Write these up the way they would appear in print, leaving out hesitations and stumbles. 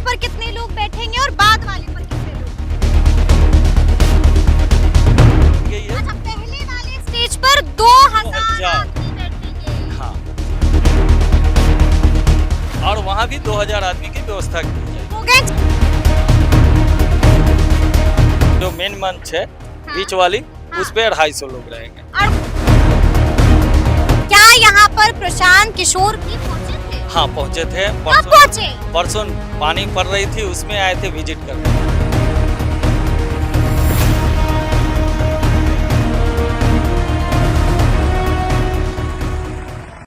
Stage पर कितने लोग बैठेंगे और बाद वाले पर कितने लोग? यही है। अच्छा, पहले वाले स्टेज पर 2000 2000 आदमी बैठेंगे। हाँ, और वहाँ भी 2000 आदमी की व्यवस्था की है। हो गए? जो मेन मंच है हाँ। बीच वाली, हाँ। उस पे 250 लोग रहेंगे। और क्या यहाँ पर प्रशांत किशोर भी पहुंचे थे? हाँ, पहुँचे थे। कब पहुंचे? परसों पानी पड़ रही थी, उसमें आए थे विजिट करने।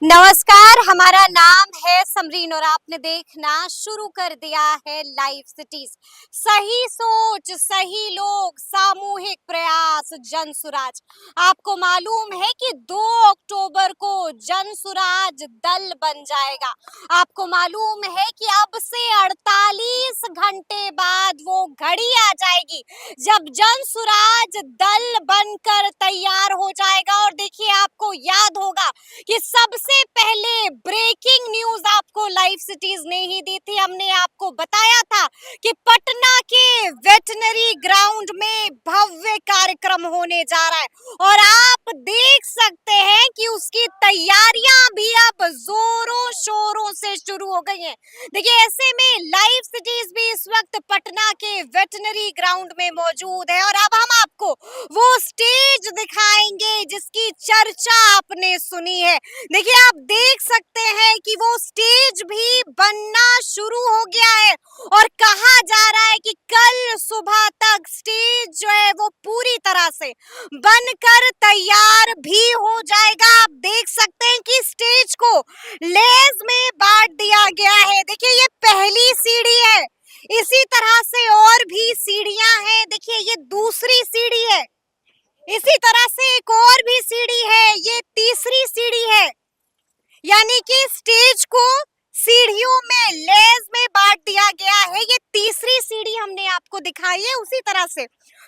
नमस्कार, हमारा नाम है समरीन और आपने देखना शुरू कर दिया है लाइव सिटीज। सही सोच, सही लोग, सामूहिक प्रयास, जन सुराज। आपको मालूम है कि 2 अक्टूबर को जन सुराज दल बन जाएगा। आपको मालूम है कि अब से 48 घंटे बाद वो घड़ी आ जाएगी जब जन सुराज दल बनकर तैयार हो जाएगा। और देखिए, आपको याद होगा कि सबसे पहले ब्रेकिंग न्यूज आपको लाइव सिटीज ने ही दी थी। हमने आपको बताया था कि पटना के वेटनरी ग्राउंड में भव्य कार्यक्रम होने जा रहा है और आप देख सकते हैं कि उसकी तैयारियां भी अब जोरों शोरों से शुरू हो गई हैं। देखिए, ऐसे में लाइव सिटीज भी इस वक्त पटना के वेटनरी ग्राउंड में मौजूद है और अब हम आपको वो स्टेज दिखाएंगे जिसकी चर्चा आपने सुनी है। देखिए, आप देख सकते हैं कि वो स्टेज भी बनना शुरू हो गया है और कहा जा रहा है कि कल सुबह तक स्टेज जो है वो पूरी तरह से बनकर तैयार भी हो जाएगा। आप देख सकते हैं कि स्टेज को लेज में बांट दिया गया है। देखिए, ये पहली सीढ़ी है, इसी तरह से और भी सीढ़ियां हैं। देखिए, ये दूसरी सीढ़ी है, इसी तरह से एक और भी सीढ़ी है, ये तीसरी सीढ़ी है। यानी कि स्टेज को सीढ़ियों में, लेज में बांट दिया गया है। ये तीसरी सीढ़ी हमने आपको दिखाई है, उसी तरह से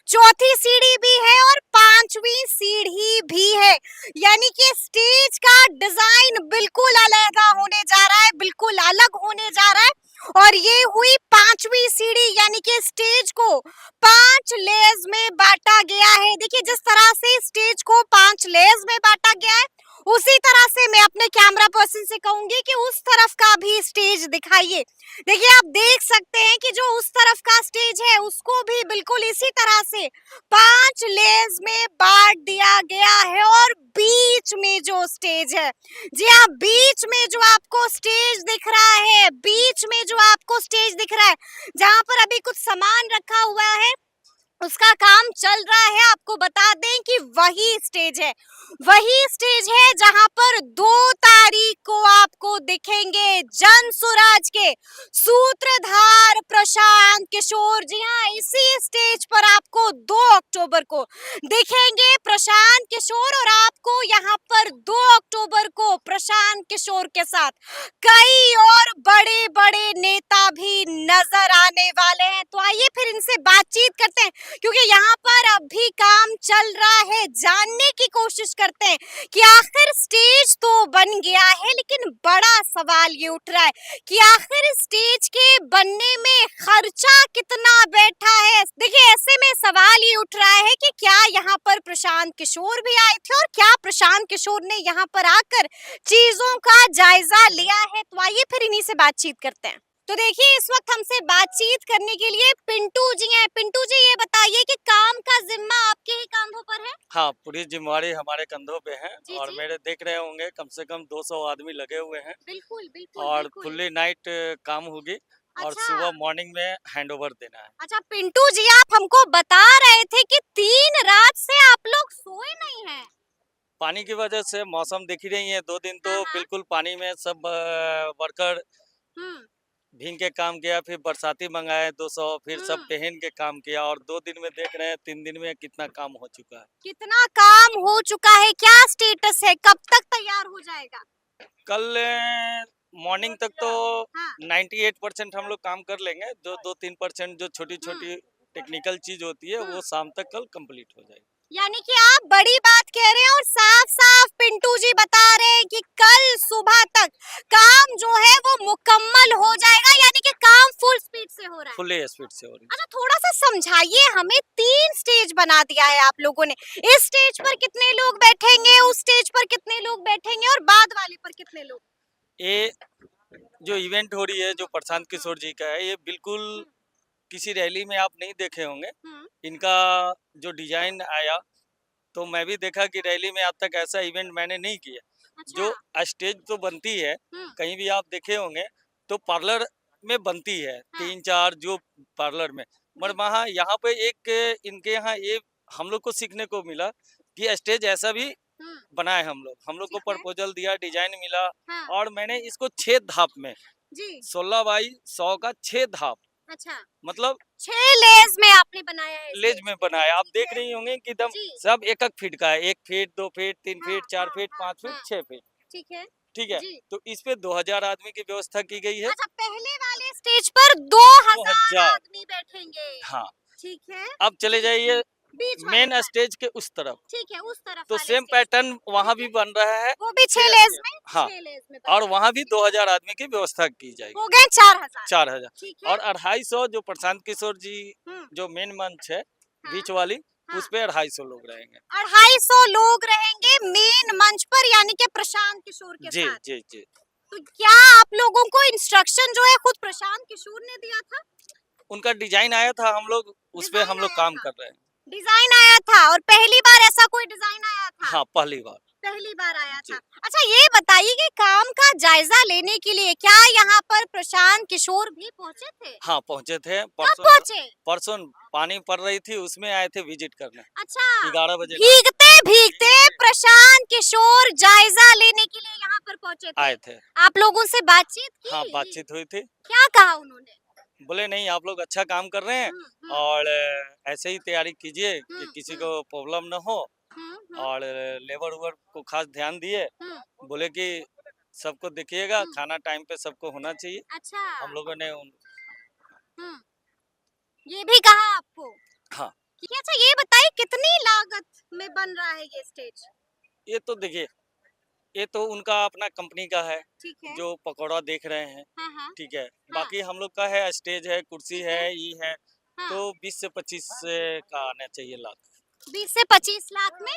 चौथी सीढ़ी भी है और पांचवी सीढ़ी भी है। यानी कि स्टेज का डिजाइन बिल्कुल अलग होने जा रहा है, बिल्कुल अलग होने जा रहा है। और ये हुई पांचवी सीढ़ी, यानी कि स्टेज को 5 लेयर्स में बांटा गया है। देखिए, जिस तरह से स्टेज को 5 लेयर्स में बांटा गया है, उसी तरह से मैं अपने कैमरा पर्सन से कहूंगी कि उस तरफ का भी स्टेज दिखाइए। देखिए, आप देख सकते हैं कि जो उस तरफ का स्टेज है उसको भी बिल्कुल इसी तरह से 5 लेयर्स में बांट दिया गया है। और बीच में जो स्टेज है, जी हाँ, बीच में जो आपको स्टेज दिख रहा है, बीच में जो आपको स्टेज दिख रहा है, जहाँ पर अभी कुछ सामान रखा हुआ है, उसका काम चल रहा है। आपको बता दें कि वही स्टेज है जहां पर 2 तारीख को आपको दिखेंगे जन सुराज के सूत्रधार प्रशांत किशोर। जी हाँ, इसी स्टेज पर आपको 2 अक्टूबर को दिखेंगे प्रशांत किशोर और आपको यहाँ पर 2 अक्टूबर को प्रशांत किशोर के साथ कई और बड़े बड़े नेता भी नजर आने वाले हैं। तो आइए फिर इनसे बातचीत करते हैं, क्योंकि यहाँ पर अभी काम चल रहा है। जानने की कोशिश करते हैं कि आखिर स्टेज तो बन गया है, लेकिन बड़ा सवाल ये उठ रहा है कि आखिर स्टेज के बनने में खर्चा कितना बैठा है। देखिए, ऐसे में सवाल ये उठ रहा है कि क्या यहाँ पर प्रशांत किशोर भी आए थे और क्या प्रशांत किशोर ने यहाँ पर आकर चीजों का जायजा लिया है। तो आइए फिर इन्हीं से बातचीत करते हैं। तो देखिए, इस वक्त हमसे बातचीत करने के लिए पिंटू जी हैं। पिंटू जी, ये बताइए कि काम का जिम्मा आपके ही कंधों पर है? हाँ, पूरी जिम्मेवारी हमारे कंधों पे है जी, और जी। मेरे देख रहे होंगे कम से कम 200 आदमी लगे हुए हैं बिल्कुल बिल्कुल और बिल्कुल। फुल्ली नाइट काम होगी और अच्छा। सुबह मॉर्निंग में हैंडओवर देना है। अच्छा पिंटू जी, आप हमको बता रहे थे कि 3 रात से आप लोग सोए नहीं हैं। पानी की वजह से मौसम दिख ही रही है, 2 दिन तो हाँ। बिल्कुल पानी में सब वर्कर हम्म भीग के काम किया, फिर बरसाती मंगाए 200, फिर सब हम्म पहन के काम किया और 2 दिन में देख रहे हैं 3 दिन में कितना काम हो चुका है। कितना काम हो चुका है, क्या स्टेटस है, कब तक तैयार हो जाएगा? कल मॉर्निंग तक तो हाँ। 98% हम लोग काम कर लेंगे। जो 2-3% जो छोटी-छोटी टेक्निकल चीज होती है वो शाम तक कल कंप्लीट हो जाएगी। यानी कि आप बड़ी बात कह रहे हैं और साफ साफ पिंटू जी बता रहे हैं कि कल सुबह तक काम जो है वो मुकम्मल हो जाएगा, यानी कि काम फुल स्पीड से फुल्ली स्पीड से हो रही अच्छा थोड़ा सा समझाइए हमें, 3 स्टेज बना दिया है आप लोगों ने। इस स्टेज पर कितने लोग बैठेंगे, उस स्टेज पर कितने लोग बैठेंगे और बाद वाले पर कितने लोग? है। ये जो इवेंट हो रही है जो प्रशांत किशोर जी का है, ये बिल्कुल किसी रैली में आप नहीं देखे होंगे। हम्म, इनका जो डिजाइन आया, तो मैं भी देखा कि रैली में आज तक ऐसा इवेंट मैंने नहीं किया। अच्छा। जो स्टेज तो बनती है, हम्म, कहीं भी आप देखे होंगे तो पार्लर में बनती है, हाँ। 3-4 जो पार्लर में। मगर जी, वहाँ यहाँ पे एक इनके यहाँ ये हम लोग को सीखने को मिला कि स्टेज ऐसा भी हम्म, बनाए हम लोग। हम लोग को ठीक है। प्रपोजल दिया, डिजाइन मिला हाँ, और मैंने इसको 6 धाप में जी, 16 बाई 100 का 6 धाप, अच्छा। मतलब 6 लेयर्स में आपने बनाया है लेज स्टेज में को, बनाया। आप ठीक देख है। रही होंगी कि एकदम जी, सब 1-1 फीट का है। 1 फीट, 2 फीट, 3 हाँ, फीट, 4 हाँ, फीट, हाँ, 5 फीट, हाँ, 6 फीट। ठीक है। ठीक है? जी। तो इस पे 2000 आदमी की व्यवस्था की गई है। अच्छा पहले वाले स्टेज पर 2000 2000, आदमी बैठेंगे, हाँ। ठीक है। अब चले जी, जाइए बीच वाले मेन पर, स्टेज के उस तरफ, ठीक है, उस तरफ तो वाले सेम स्टेज पर, पैटर्न वहाँ ठीक भी है। बन रहा है, वो भी 6 6 लेयर्स स्टेज। में, हाँ, 6 लेयर्स में बन और रहा है, वहाँ भी ठीक। 2000 आदमी की व्यवस्था की जाएगी। हो गए 4000, 4000 ठीक है। और 250 जो प्रशांत किशोर जी हुँ, जो मेन मंच है, हाँ, बीच वाली, हाँ। उस पे 250 लोग रहेंगे। 250 लोग रहेंगे मेन मंच पर यानी कि प्रशांत किशोर के जी, साथ। जी, जी। तो क्या आप लोगों को इंस्ट्रक्शन जो है खुद प्रशांत किशोर ने दिया था? उनका डिजाइन आया था, हम लोग उस पे हम डिजाइन लोग आया काम था, कर रहे हैं। डिजाइन आया था और पहली बार ऐसा कोई डिजाइन आया था? हाँ, पहली बार। पहली बार आया था। जी। अच्छा ये बताइए कि काम का जायजा लेने के लिए क्या यहाँ पर प्रशांत किशोर भी पहुंचे थे? हाँ, पहुँचे थे। कब परसों पहुंचे? परसों पानी पड़ रही थी, उसमें आए थे विजिट करने। अच्छा 11 बजे का भीगते भीगते प्रशांत किशोर जायजा लेने के लिए यहाँ पर पहुंचे थे। आए थे। आप लोगों से बातचीत हाँ, की? बातचीत हुई थी। क्या कहा उन्होंने? बोले नहीं आप लोग अच्छा काम कर रहे हैं हम्म, और ऐसे ही तैयारी कीजिए कि किसी हम्म, को प्रॉब्लम ना हो, हम्म, और लेबर वेबर को खास ध्यान दिए। हम्म, बोले कि सबको देखिएगा, हम्म, खाना टाइम पे सबको होना चाहिए। अच्छा हम लोगों ने हम्म, ये भी कहा आपको? हाँ, ठीक है। अच्छा ये बताइए कितनी लागत में बन रहा है ये स्टेज? ये तो देखिए, ये तो उनका अपना कंपनी का है, ठीक है। जो पकौड़ा देख रहे हैं। हाँ, हाँ, ठीक है, हाँ, बाकी हम लोग का है, स्टेज है, कुर्सी ठीक है, है। ये है, हाँ, तो 20 से 25 का आना चाहिए लाख। 20 से 25 लाख में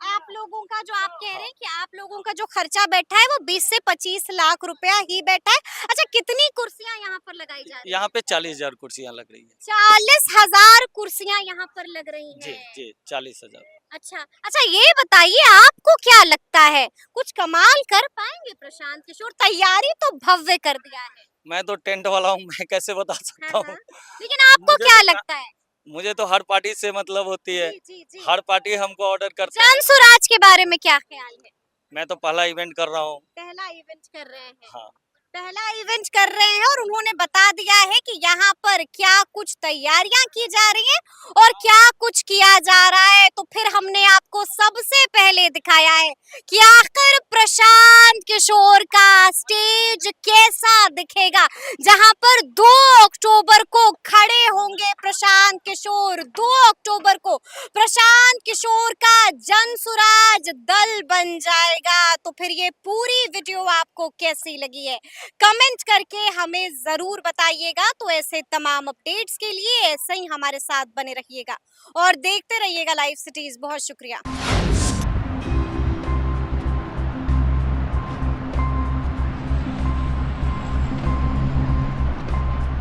आप लोगों का जो आप कह रहे हाँ, हैं कि आप लोगों का जो खर्चा बैठा है वो 20 से 25 लाख रुपया ही बैठा है। अच्छा कितनी कुर्सियां यहाँ पर लगाई जा रही यहाँ हैं? पे 40,000 कुर्सियाँ लग रही है। 40,000 कुर्सियां यहाँ पर लग रही जी, हैं। जी, 40,000। अच्छा, अच्छा ये बताइए आपको क्या लगता है कुछ कमाल कर पाएंगे प्रशांत किशोर? तैयारी तो भव्य कर दिया है। मैं तो टेंट वाला हूँ, मैं कैसे बता हाँ, सकता हूँ? हाँ। लेकिन आपको मुझे क्या तो लगता है? मुझे तो हर पार्टी से मतलब होती है। जी, जी, जी। हर पार्टी हमको ऑर्डर करते हैं। जन स्वराज के बारे में क्या ख्याल है? मैं तो पहला इवेंट कर रहा हूँ। पहला इवेंट कर रहे हैं। हाँ, पहला इवेंट कर रहे हैं और उन्होंने बता दिया है कि यहाँ पर क्या कुछ तैयारियां की जा रही हैं और क्या कुछ किया जा रहा है। तो फिर हमने आपको सबसे पहले दिखाया है कि आखिर प्रशांत किशोर का स्टेज कैसा दिखेगा, जहां पर 2 अक्टूबर को खड़े होंगे प्रशांत किशोर। 2 अक्टूबर को प्रशांत किशोर का जन सुराज दल बन जाएगा। तो फिर ये पूरी वीडियो आपको कैसी लगी है कमेंट करके हमें जरूर बताइएगा। तो ऐसे तमाम अपडेट्स के लिए ऐसे ही हमारे साथ बने रहिएगा और देखते रहिएगा लाइव सिटीज। बहुत शुक्रिया।